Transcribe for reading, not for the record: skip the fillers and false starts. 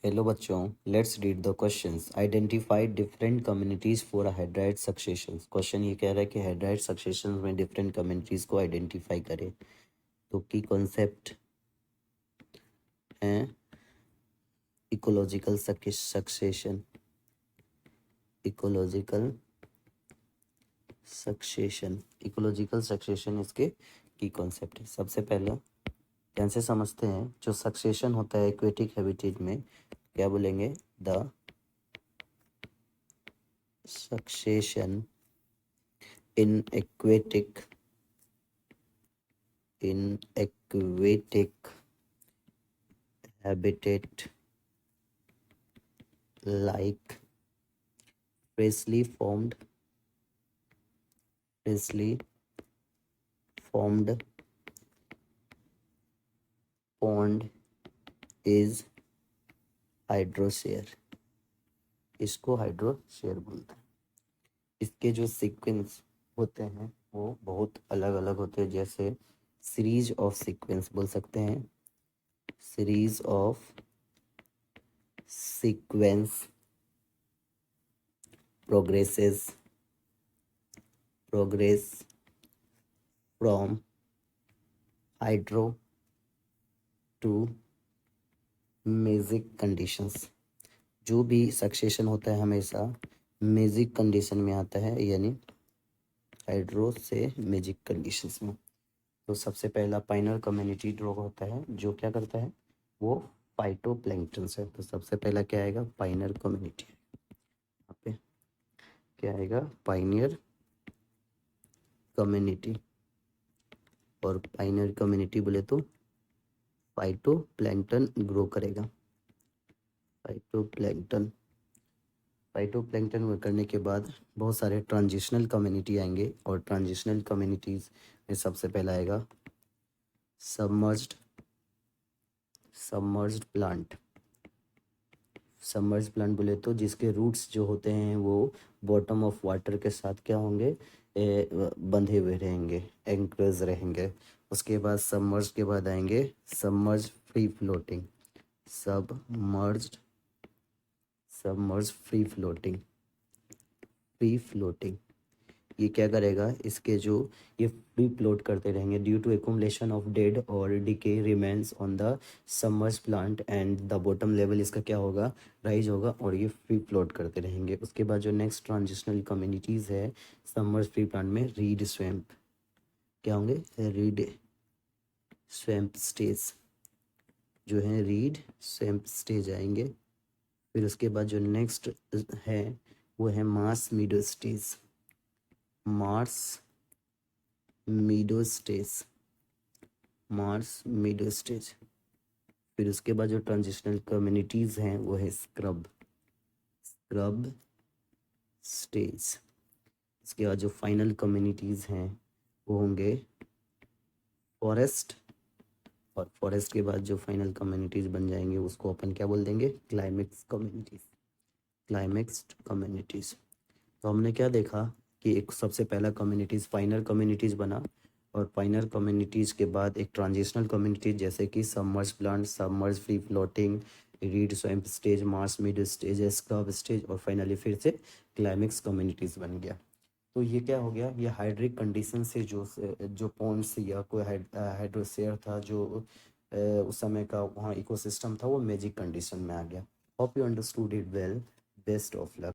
Hello बच्चों, let's read the questions. Identify different communities for hydride succession. Question ये कह रहा है कि हाइड्राइड सक्सेशन में डिफरेंट कम्युनिटीज को आइडेंटिफाई करें। तो की कॉन्सेप्ट है इकोलॉजिकल सक्सेशन। इकोलॉजिकल सक्सेशन इसके की कॉन्सेप्ट है। सबसे पहले ध्यान से समझते हैं, जो सक्सेशन होता है एक्वेटिक हैबिटेट में, क्या बोलेंगे? The succession in aquatic habitat like freshly formed pond is हाइड्रोशेयर। इसको हाइड्रोशेयर बोलते हैं। इसके जो सीक्वेंस होते हैं वो बहुत अलग अलग होते हैं, जैसे सीरीज ऑफ सीक्वेंस बोल सकते हैं। Series of sequence progress from hydro to magic conditions. जो भी सक्सेशन होता है हमेशा मेजिक कंडीशन में आता है, यानी हाइड्रो से मेजिक कंडीशंस में। तो सबसे पहला पाइनर कम्युनिटी ड्रॉ होता है, जो क्या करता है वो फाइटोप्लैंक्टन से। तो सबसे पहला क्या आएगा? पाइनर कम्युनिटी। यहाँ पे क्या आएगा? Pioneer community. और पाइनियर कम्युनिटी बोले तो फाइटोप्लैंक्टन ग्रो करेगा। फाइटोप्लैंक्टन में करने के बाद बहुत सारे ट्रांजिशनल कम्युनिटी आएंगे, और ट्रांजिशनल कम्युनिटीज में सबसे पहला आएगा सबमर्ज्ड प्लांट। सबमर्ज्ड प्लांट बोले तो जिसके रूट्स जो होते हैं वो बॉटम ऑफ वाटर के साथ क्या होंगे? बंधे हुए रहेंगे, एंकर्स रहेंगे। उसके बाद सबमर्ज के बाद आएंगे submerge free floating. Submerge free floating ये क्या करेगा? इसके जो ये फ्री फ्लोट करते रहेंगे due to accumulation of dead और decay remains on the submerge plant, and the bottom level इसका क्या होगा? राइज होगा, और ये फ्री फ्लोट करते रहेंगे। उसके बाद जो नेक्स्ट ट्रांजिशनल कम्युनिटीज़ है सबमर्ज फ्री प्लांट में, रीड स्वैम्प क्या होंगे? रीड स्वैम्प स्टेज जो है, रीड स्वैम्प स्टेज आएंगे। फिर उसके बाद जो नेक्स्ट है वो है मार्स मीडो स्टेज। Mars मीडो stage. फिर उसके बाद जो ट्रांजिशनल कम्युनिटीज़ हैं वो है स्क्रब स्टेज। इसके बाद जो फाइनल कम्युनिटीज़ हैं वो होंगे फॉरेस्ट, और फॉरेस्ट के बाद जो फाइनल कम्युनिटीज़ बन जाएंगे उसको अपन क्या बोल देंगे? Climax communities. तो हमने क्या देखा कि एक सबसे पहला कम्युनिटीज़ फाइनल कम्युनिटीज़ बना, और फाइनल कम्युनिटीज़ के बाद एक ट्रांजिशनल कम्युनिटीज जैसे कि submerge plant, submerge free floating, read swamp stage, Mars mid stage, scrub stage, और फाइनली फिर से क्लाइमेक्स कम्युनिटीज़ बन गया। तो ये क्या हो गया? ये हाइड्रिक कंडीशन से जो पॉन्ड्स या कोई हाइड्रोस्फीयर था, जो उस समय का वहाँ इकोसिस्टम था, वो मैजिक कंडीशन में आ गया। Hope you understood it well. Best of luck.